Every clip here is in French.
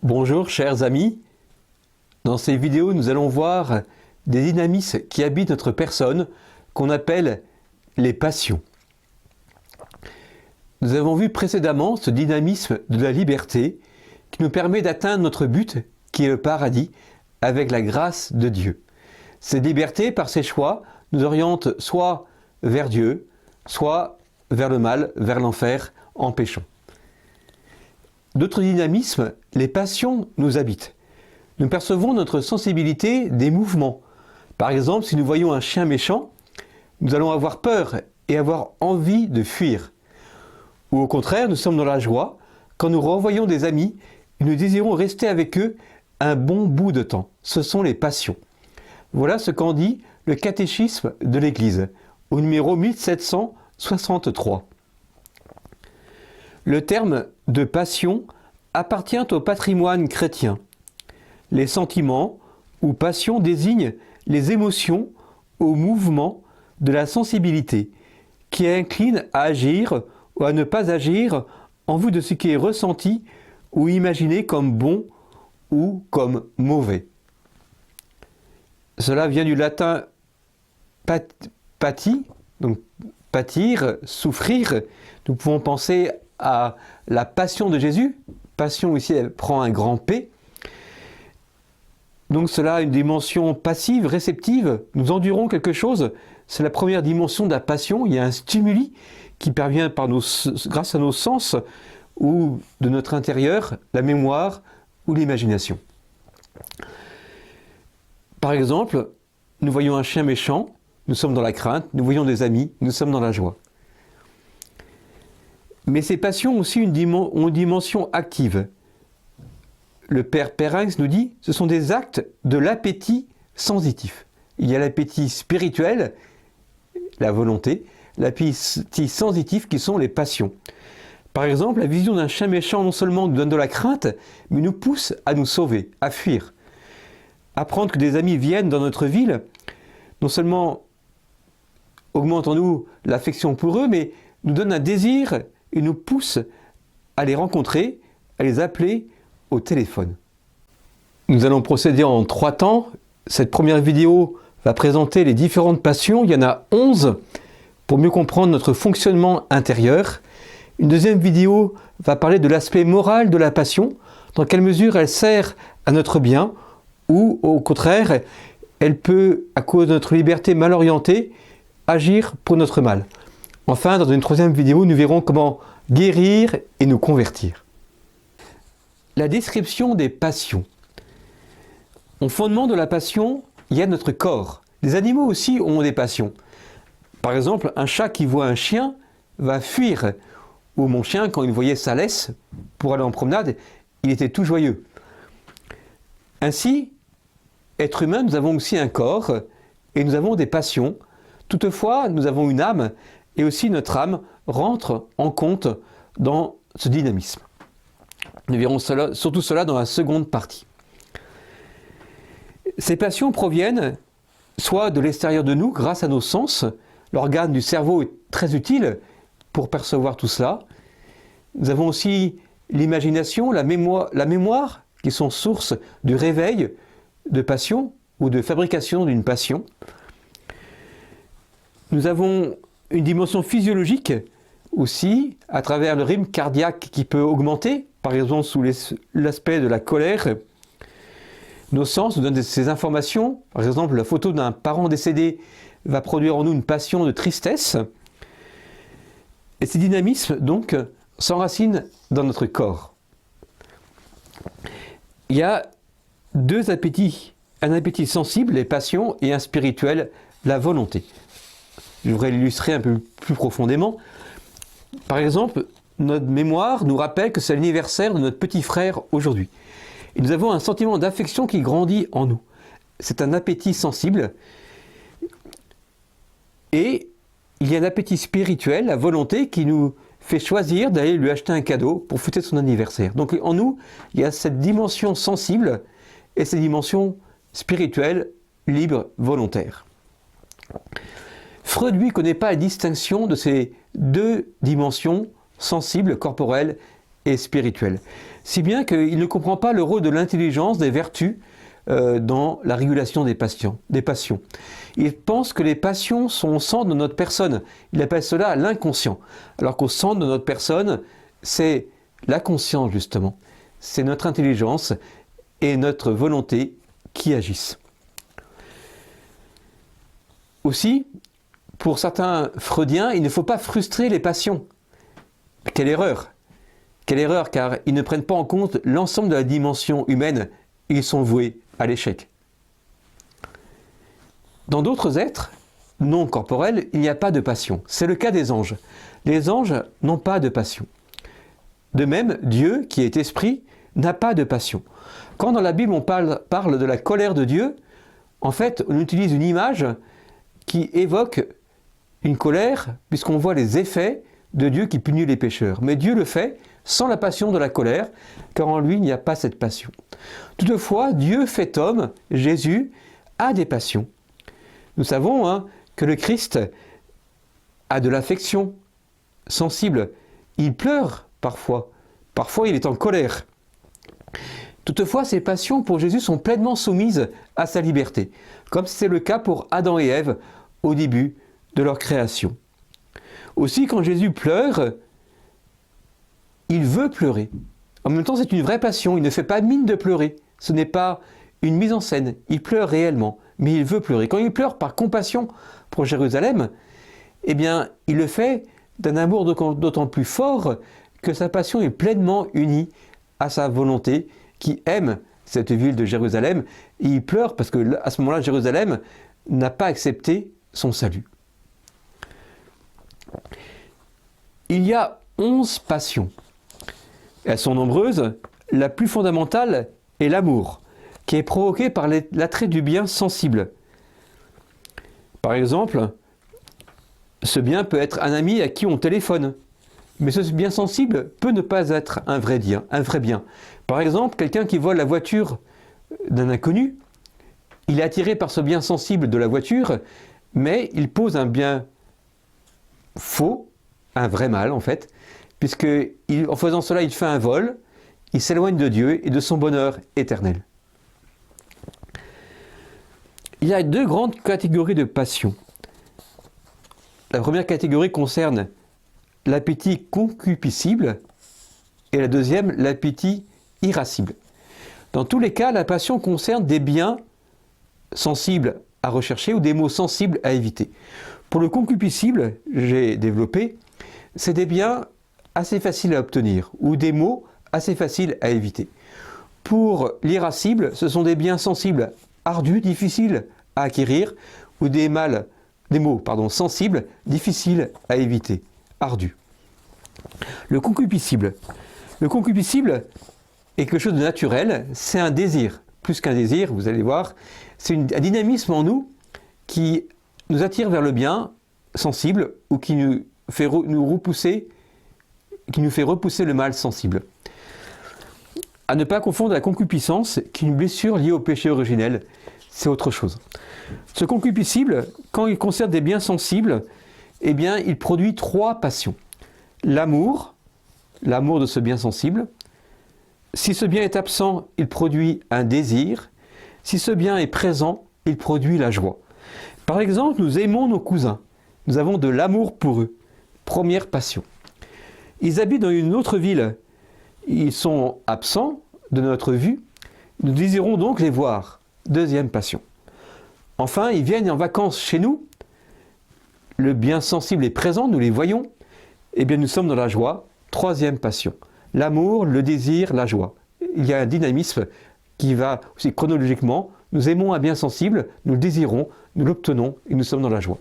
Bonjour chers amis, dans ces vidéos nous allons voir des dynamismes qui habitent notre personne qu'on appelle les passions. Nous avons vu précédemment ce dynamisme de la liberté qui nous permet d'atteindre notre but qui est le paradis avec la grâce de Dieu. Cette liberté par ses choix nous oriente soit vers Dieu, soit vers le mal, vers l'enfer en péchant. D'autres dynamismes, les passions nous habitent. Nous percevons notre sensibilité des mouvements. Par exemple, si nous voyons un chien méchant, nous allons avoir peur et avoir envie de fuir. Ou au contraire, nous sommes dans la joie quand nous revoyons des amis et nous désirons rester avec eux un bon bout de temps. Ce sont les passions. Voilà ce qu'en dit le catéchisme de l'Église, au numéro 1763. Le terme de passion appartient au patrimoine chrétien. Les sentiments ou passions désignent les émotions ou mouvements de la sensibilité qui inclinent à agir ou à ne pas agir en vue de ce qui est ressenti ou imaginé comme bon ou comme mauvais. Cela vient du latin pati, donc pâtir, souffrir. Nous pouvons penser à la passion de Jésus. Passion ici, elle prend un grand P. Donc cela a une dimension passive, réceptive. Nous endurons quelque chose. C'est la première dimension de la passion. Il y a un stimuli qui parvient grâce à nos sens ou de notre intérieur, la mémoire ou l'imagination. Par exemple, nous voyons un chien méchant, nous sommes dans la crainte, nous voyons des amis, nous sommes dans la joie. Mais ces passions aussi ont une dimension active. Le père Perens nous dit, ce sont des actes de l'appétit sensitif. Il y a l'appétit spirituel, la volonté, l'appétit sensitif qui sont les passions. Par exemple, la vision d'un chien méchant non seulement nous donne de la crainte, mais nous pousse à nous sauver, à fuir. Apprendre que des amis viennent dans notre ville, non seulement augmente en nous l'affection pour eux, mais nous donne un désir et nous pousse à les rencontrer, à les appeler au téléphone. Nous allons procéder en 3 temps. Cette première vidéo va présenter les différentes passions. Il y en a 11 pour mieux comprendre notre fonctionnement intérieur. Une deuxième vidéo va parler de l'aspect moral de la passion, dans quelle mesure elle sert à notre bien ou au contraire, elle peut, à cause de notre liberté mal orientée, agir pour notre mal. Enfin, dans une troisième vidéo, nous verrons comment guérir et nous convertir. La description des passions. Au fondement de la passion, il y a notre corps. Les animaux aussi ont des passions. Par exemple, un chat qui voit un chien va fuir. Ou mon chien, quand il voyait sa laisse pour aller en promenade, il était tout joyeux. Ainsi, être humain, nous avons aussi un corps et nous avons des passions. Toutefois, nous avons une âme et aussi notre âme rentre en compte dans ce dynamisme. Nous verrons surtout cela dans la seconde partie. Ces passions proviennent soit de l'extérieur de nous, grâce à nos sens. L'organe du cerveau est très utile pour percevoir tout cela. Nous avons aussi l'imagination, la mémoire, qui sont source du réveil de passion ou de fabrication d'une passion. Nous avons une dimension physiologique aussi, à travers le rythme cardiaque qui peut augmenter, par exemple sous l'aspect de la colère. Nos sens nous donnent ces informations. Par exemple, la photo d'un parent décédé va produire en nous une passion de tristesse. Et ces dynamismes, donc, s'enracinent dans notre corps. Il y a 2 appétits. Un appétit sensible, les passions, et un spirituel, la volonté. Je voudrais l'illustrer un peu plus profondément. Par exemple, notre mémoire nous rappelle que c'est l'anniversaire de notre petit frère aujourd'hui. Et nous avons un sentiment d'affection qui grandit en nous. C'est un appétit sensible. Et il y a un appétit spirituel, la volonté, qui nous fait choisir d'aller lui acheter un cadeau pour fêter son anniversaire. Donc en nous, il y a cette dimension sensible et cette dimension spirituelle, libre, volontaire. Freud, lui, ne connaît pas la distinction de ces 2 dimensions sensibles, corporelles et spirituelle. Si bien qu'il ne comprend pas le rôle de l'intelligence, des vertus, dans la régulation des passions. Il pense que les passions sont au centre de notre personne. Il appelle cela l'inconscient. Alors qu'au centre de notre personne, c'est la conscience justement. C'est notre intelligence et notre volonté qui agissent. Aussi, pour certains freudiens, il ne faut pas frustrer les passions. Quelle erreur! Quelle erreur, car ils ne prennent pas en compte l'ensemble de la dimension humaine. Ils sont voués à l'échec. Dans d'autres êtres non corporels, il n'y a pas de passion. C'est le cas des anges. Les anges n'ont pas de passion. De même, Dieu, qui est esprit, n'a pas de passion. Quand dans la Bible on parle de la colère de Dieu, en fait, on utilise une image qui évoque une colère, puisqu'on voit les effets de Dieu qui punit les pécheurs. Mais Dieu le fait sans la passion de la colère, car en lui, il n'y a pas cette passion. Toutefois, Dieu fait homme, Jésus, a des passions. Nous savons que le Christ a de l'affection sensible. Il pleure parfois. Parfois, il est en colère. Toutefois, ces passions pour Jésus sont pleinement soumises à sa liberté, comme c'est le cas pour Adam et Ève au début de leur création. Aussi, quand Jésus pleure, il veut pleurer. En même temps, c'est une vraie passion. Il ne fait pas mine de pleurer. Ce n'est pas une mise en scène. Il pleure réellement, mais il veut pleurer. Quand il pleure par compassion pour Jérusalem, eh bien, il le fait d'un amour d'autant plus fort que sa passion est pleinement unie à sa volonté qui aime cette ville de Jérusalem. Et il pleure parce qu'à ce moment-là, Jérusalem n'a pas accepté son salut. Il y a 11 passions. Elles sont nombreuses. La plus fondamentale est l'amour, qui est provoqué par l'attrait du bien sensible. Par exemple, ce bien peut être un ami à qui on téléphone. Mais ce bien sensible peut ne pas être un vrai bien. Par exemple, quelqu'un qui vole la voiture d'un inconnu, il est attiré par ce bien sensible de la voiture, mais il pose un bien faux, un vrai mal en fait, puisque en faisant cela, il fait un vol, il s'éloigne de Dieu et de son bonheur éternel. Il y a 2 grandes catégories de passions. La première catégorie concerne l'appétit concupiscible et la deuxième, l'appétit irascible. Dans tous les cas, la passion concerne des biens sensibles à rechercher ou des maux sensibles à éviter. Pour le concupiscible, j'ai développé, c'est des biens assez faciles à obtenir ou des maux assez faciles à éviter. Pour l'irascible, ce sont des biens sensibles ardus, difficiles à acquérir ou des maux sensibles, difficiles à éviter, ardus. Le concupiscible est quelque chose de naturel, c'est un désir. Plus qu'un désir, vous allez voir, c'est un dynamisme en nous qui nous attire vers le bien sensible ou qui nous fait repousser le mal sensible. À ne pas confondre la concupiscence, qui est une blessure liée au péché originel, c'est autre chose. Ce concupiscible, quand il concerne des biens sensibles, eh bien, il produit 3 passions. L'amour de ce bien sensible. Si ce bien est absent, il produit un désir. Si ce bien est présent, il produit la joie. Par exemple, nous aimons nos cousins. Nous avons de l'amour pour eux. Première passion. Ils habitent dans une autre ville. Ils sont absents de notre vue. Nous désirons donc les voir. Deuxième passion. Enfin, ils viennent en vacances chez nous. Le bien sensible est présent, nous les voyons. Eh bien, nous sommes dans la joie. Troisième passion. L'amour, le désir, la joie. Il y a un dynamisme qui va aussi chronologiquement. Nous aimons un bien sensible, nous le désirons, nous l'obtenons et nous sommes dans la joie.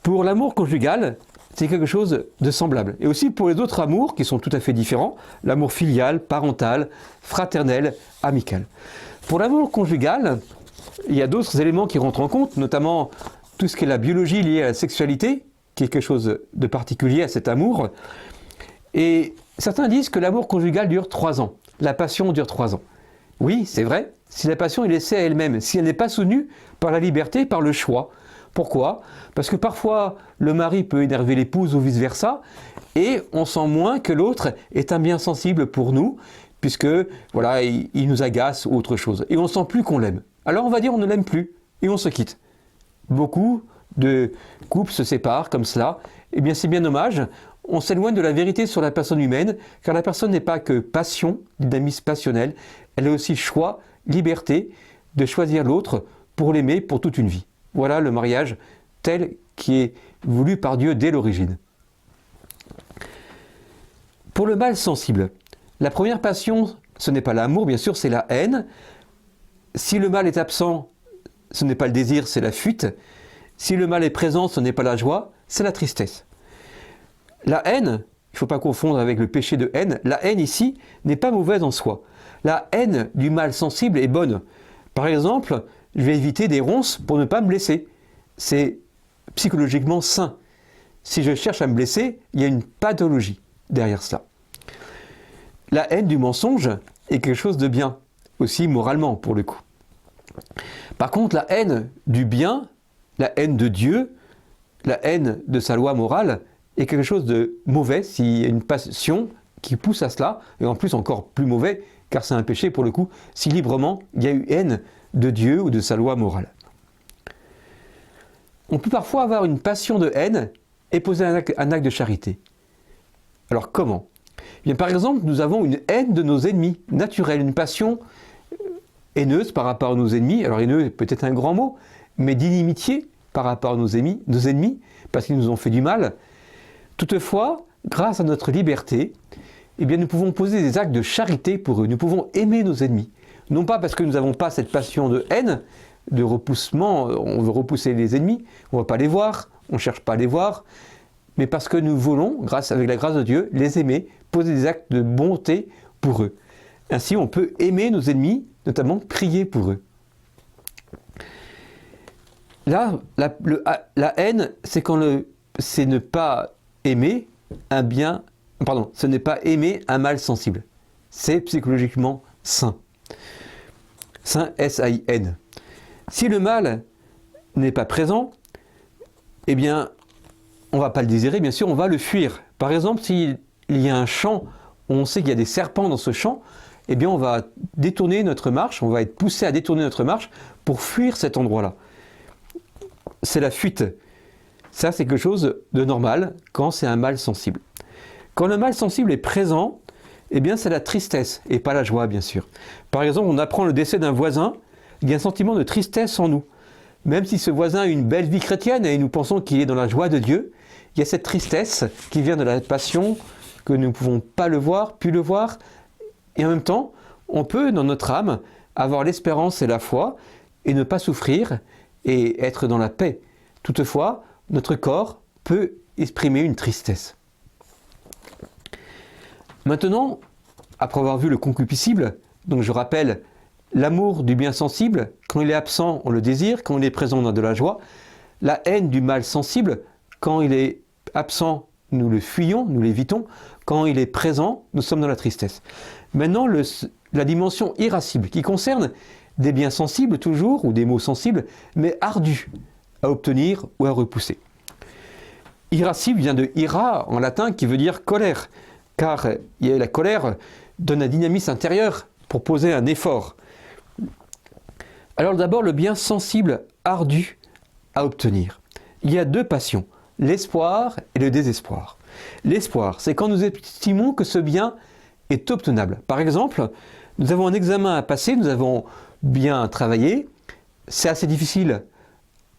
Pour l'amour conjugal, c'est quelque chose de semblable. Et aussi pour les autres amours qui sont tout à fait différents, l'amour filial, parental, fraternel, amical. Pour l'amour conjugal, il y a d'autres éléments qui rentrent en compte, notamment tout ce qui est la biologie liée à la sexualité, qui est quelque chose de particulier à cet amour. Et certains disent que l'amour conjugal dure 3 ans. La passion dure 3 ans. Oui, c'est vrai, si la passion est laissée à elle-même, si elle n'est pas soutenue par la liberté, par le choix Pourquoi? Parce que parfois, le mari peut énerver l'épouse ou vice-versa, et on sent moins que l'autre est un bien sensible pour nous, puisque voilà, il nous agace ou autre chose. Et on ne sent plus qu'on l'aime. Alors on va dire on ne l'aime plus, et on se quitte. Beaucoup de couples se séparent comme cela. Eh bien c'est bien dommage, on s'éloigne de la vérité sur la personne humaine, car la personne n'est pas que passion, dynamisme passionnel, elle a aussi choix, liberté de choisir l'autre pour l'aimer pour toute une vie. Voilà le mariage tel qui est voulu par Dieu dès l'origine. Pour le mal sensible, la première passion, ce n'est pas l'amour, bien sûr, c'est la haine. Si le mal est absent, ce n'est pas le désir, c'est la fuite. Si le mal est présent, ce n'est pas la joie, c'est la tristesse. La haine, il ne faut pas confondre avec le péché de haine, la haine ici n'est pas mauvaise en soi. La haine du mal sensible est bonne. Par exemple, je vais éviter des ronces pour ne pas me blesser. C'est psychologiquement sain. Si je cherche à me blesser, il y a une pathologie derrière cela. La haine du mensonge est quelque chose de bien, aussi moralement pour le coup. Par contre, la haine du bien, la haine de Dieu, la haine de sa loi morale est quelque chose de mauvais s'il y a une passion qui pousse à cela, et en plus encore plus mauvais, car c'est un péché pour le coup, si librement il y a eu haine de Dieu ou de sa loi morale. On peut parfois avoir une passion de haine et poser un acte de charité. Alors comment? Eh bien, par exemple, nous avons une haine de nos ennemis naturelle, une passion haineuse par rapport à nos ennemis. Alors haineux est peut-être un grand mot, mais d'inimitié par rapport à nos ennemis, parce qu'ils nous ont fait du mal. Toutefois, grâce à notre liberté, eh bien, nous pouvons poser des actes de charité pour eux. Nous pouvons aimer nos ennemis. Non pas parce que nous n'avons pas cette passion de haine, de repoussement, on veut repousser les ennemis, on ne va pas les voir, on ne cherche pas à les voir, mais parce que nous voulons, avec la grâce de Dieu, les aimer, poser des actes de bonté pour eux. Ainsi, on peut aimer nos ennemis, notamment prier pour eux. Là, la haine, c'est ne pas aimer ce n'est pas aimer un mal sensible. C'est psychologiquement sain. Sain, S-A-I-N. Si le mal n'est pas présent, eh bien, on ne va pas le désirer, bien sûr, on va le fuir. Par exemple, s'il y a un champ où on sait qu'il y a des serpents dans ce champ, eh bien, on va détourner notre marche, on va être poussé à détourner notre marche pour fuir cet endroit-là. C'est la fuite. Ça, c'est quelque chose de normal quand c'est un mal sensible. Quand le mal sensible est présent, eh bien, c'est la tristesse et pas la joie, bien sûr. Par exemple, on apprend le décès d'un voisin, il y a un sentiment de tristesse en nous. Même si ce voisin a une belle vie chrétienne et nous pensons qu'il est dans la joie de Dieu, il y a cette tristesse qui vient de la passion, que nous ne pouvons pas le voir, puis le voir. Et en même temps, on peut, dans notre âme, avoir l'espérance et la foi et ne pas souffrir et être dans la paix. Toutefois, notre corps peut exprimer une tristesse. Maintenant, après avoir vu le concupiscible, donc je rappelle l'amour du bien sensible, quand il est absent, on le désire, quand il est présent, on a de la joie. La haine du mal sensible, quand il est absent, nous le fuyons, nous l'évitons. Quand il est présent, nous sommes dans la tristesse. Maintenant, la dimension irascible, qui concerne des biens sensibles toujours, ou des mots sensibles, mais ardus à obtenir ou à repousser. Irascible vient de ira en latin, qui veut dire colère, car la colère donne un dynamisme intérieur pour poser un effort. Alors d'abord, le bien sensible, ardu à obtenir. Il y a deux passions, l'espoir et le désespoir. L'espoir, c'est quand nous estimons que ce bien est obtenable. Par exemple, nous avons un examen à passer, nous avons bien travaillé, c'est assez difficile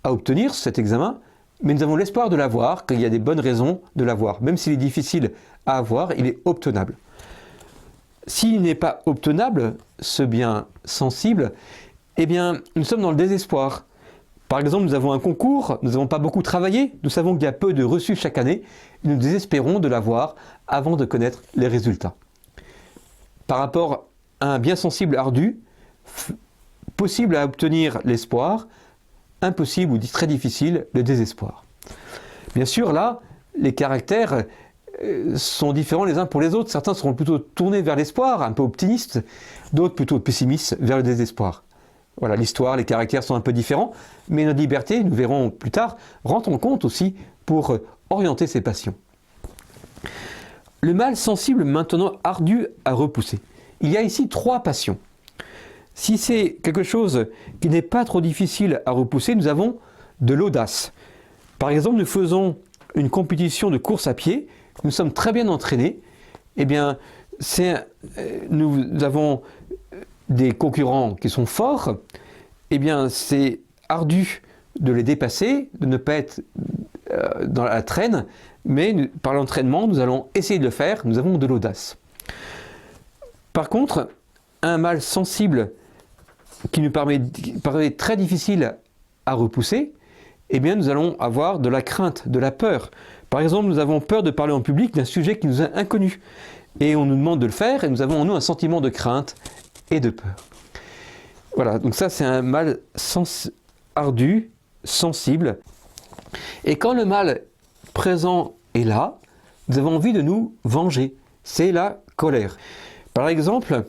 à obtenir cet examen, mais nous avons l'espoir de l'avoir, qu'il y a des bonnes raisons de l'avoir. Même s'il est difficile à avoir, il est obtenable. S'il n'est pas obtenable, ce bien sensible, eh bien, nous sommes dans le désespoir. Par exemple, nous avons un concours, nous n'avons pas beaucoup travaillé, nous savons qu'il y a peu de reçus chaque année, et nous désespérons de l'avoir avant de connaître les résultats. Par rapport à un bien sensible ardu, possible à obtenir l'espoir, impossible ou très difficile le désespoir. Bien sûr, là, les caractères sont différents les uns pour les autres. Certains seront plutôt tournés vers l'espoir, un peu optimistes, d'autres plutôt pessimistes vers le désespoir. Voilà, l'histoire, les caractères sont un peu différents, mais notre liberté, nous verrons plus tard, rentre en compte aussi pour orienter ses passions. Le mal sensible maintenant ardu à repousser. Il y a ici 3 passions. Si c'est quelque chose qui n'est pas trop difficile à repousser, nous avons de l'audace. Par exemple, nous faisons une compétition de course à pied, nous sommes très bien entraînés, eh bien, nous avons des concurrents qui sont forts, eh bien, c'est ardu de les dépasser, de ne pas être dans la traîne, mais par l'entraînement, nous allons essayer de le faire, nous avons de l'audace. Par contre, un mal sensible qui nous paraît très difficile à repousser, eh bien, nous allons avoir de la crainte, de la peur. Par exemple, nous avons peur de parler en public d'un sujet qui nous est inconnu. Et on nous demande de le faire, et nous avons en nous un sentiment de crainte et de peur. Voilà, donc ça c'est un mal ardu, sensible. Et quand le mal présent est là, nous avons envie de nous venger. C'est la colère. Par exemple,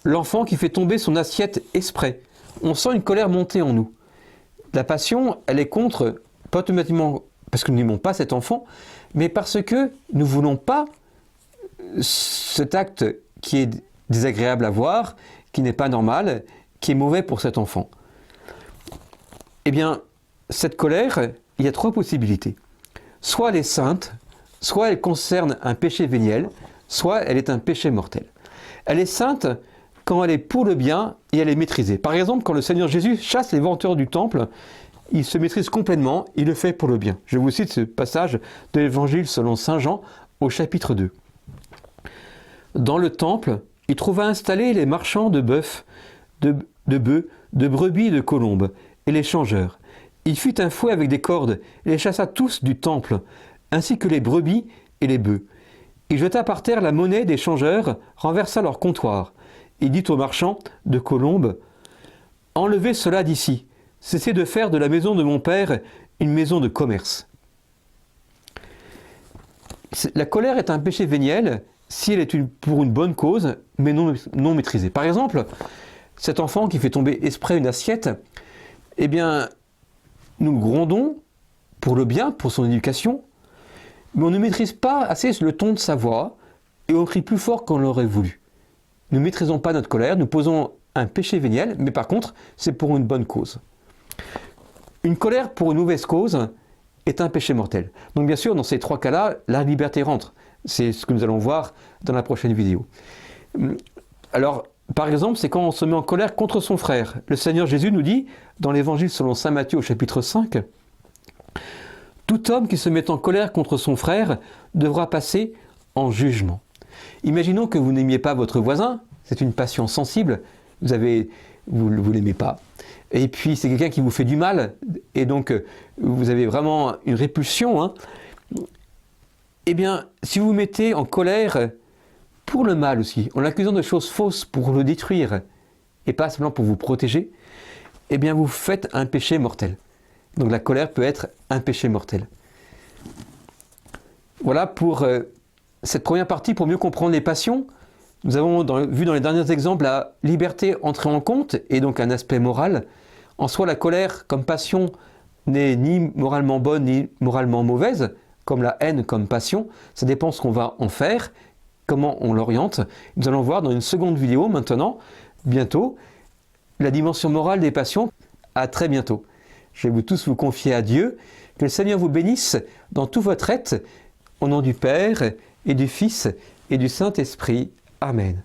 l'enfant qui fait tomber son assiette exprès. On sent une colère monter en nous. La passion, elle est contre, pas automatiquement parce que nous n'aimons pas cet enfant, mais parce que nous ne voulons pas cet acte qui est désagréable à voir, qui n'est pas normal, qui est mauvais pour cet enfant. Eh bien, cette colère, il y a 3 possibilités. Soit elle est sainte, soit elle concerne un péché véniel, soit elle est un péché mortel. Elle est sainte quand elle est pour le bien et elle est maîtrisée. Par exemple, quand le Seigneur Jésus chasse les venteurs du temple, il se maîtrise complètement, il le fait pour le bien. Je vous cite ce passage de l'Évangile selon saint Jean au chapitre 2. Dans le temple, il trouva installés les marchands de bœufs, de bœufs, de brebis et de colombes, et les changeurs. Il fit un fouet avec des cordes, et les chassa tous du temple, ainsi que les brebis et les bœufs. Il jeta par terre la monnaie des changeurs, renversa leur comptoir. Il dit aux marchands de colombes, « Enlevez cela d'ici, cessez de faire de la maison de mon père une maison de commerce. » La colère est un péché véniel si elle est pour une bonne cause, mais non maîtrisée. Par exemple, cet enfant qui fait tomber exprès une assiette, eh bien, nous grondons pour le bien, pour son éducation, mais on ne maîtrise pas assez le ton de sa voix et on crie plus fort qu'on l'aurait voulu. Nous ne maîtrisons pas notre colère, nous posons un péché véniel, mais par contre, c'est pour une bonne cause. Une colère pour une mauvaise cause est un péché mortel. Donc bien sûr, dans ces 3 cas-là, la liberté rentre. C'est ce que nous allons voir dans la prochaine vidéo. Alors, par exemple, c'est quand on se met en colère contre son frère. Le Seigneur Jésus nous dit, dans l'Évangile selon saint Matthieu au chapitre 5, « Tout homme qui se met en colère contre son frère devra passer en jugement. » Imaginons que vous n'aimiez pas votre voisin, c'est une passion sensible, vous ne l'aimez pas. Et puis c'est quelqu'un qui vous fait du mal, et donc vous avez vraiment une répulsion. Hein. Eh bien, si vous vous mettez en colère pour le mal aussi, en l'accusant de choses fausses pour le détruire, et pas seulement pour vous protéger, eh bien vous faites un péché mortel. Donc la colère peut être un péché mortel. Voilà pour cette première partie, pour mieux comprendre les passions. Nous avons vu dans les derniers exemples la liberté entrer en compte, et donc un aspect moral. En soi, la colère comme passion n'est ni moralement bonne ni moralement mauvaise, comme la haine comme passion. Ça dépend ce qu'on va en faire, comment on l'oriente. Nous allons voir dans une seconde vidéo maintenant, bientôt, la dimension morale des passions. À très bientôt. Je vais tous vous confier à Dieu. Que le Seigneur vous bénisse dans tout votre être, au nom du Père et du Fils et du Saint-Esprit. Amen.